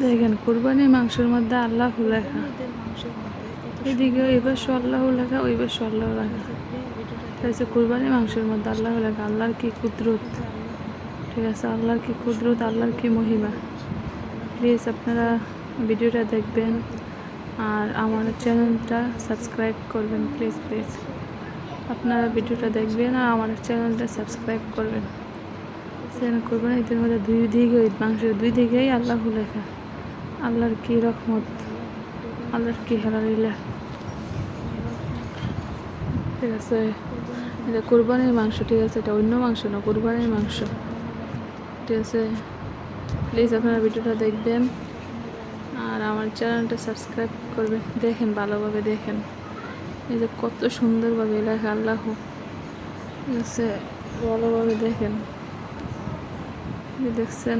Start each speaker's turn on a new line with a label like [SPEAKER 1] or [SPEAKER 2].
[SPEAKER 1] দেখেন কুরবানির মাংসের মধ্যে আল্লাহ লেখা, এদিকে এই পাশে আল্লাহ লেখা, ওই পাশে আল্লাহ লেখা। ঠিক আছে, কুরবানির মাংসের মধ্যে আল্লাহ লেখা। আল্লাহর কি কুদরত, ঠিক আছে, আল্লাহর কি কুদরত, আল্লাহর কি মহিমা। প্লিজ আপনারা ভিডিওটা দেখবেন আর আমার চ্যানেলটা সাবস্ক্রাইব করবেন। প্লিজ প্লিজ আপনারা ভিডিওটা দেখবেন আর আমার চ্যানেলটা সাবস্ক্রাইব করবেন। চ্যানেল করবেন। এদের মধ্যে দুই দিকে মাংসের দুই দিকেই আল্লাহ লেখা। আল্লাহর কি রহমত, আল্লাহর কি হেলালিলা। ঠিক আছে, এটা কুরবানির মাংস। ঠিক আছে, এটা অন্য মাংস না, কুরবানির মাংস। ঠিক আছে, প্লিজ আপনারা ভিডিওটা দেখবেন আর আমার চ্যানেলটা সাবস্ক্রাইব করবেন। দেখেন, ভালোভাবে দেখেন, এই যে কত সুন্দরভাবে লেখা আল্লাহ। ঠিক আছে, ভালোভাবে দেখেন, দেখছেন।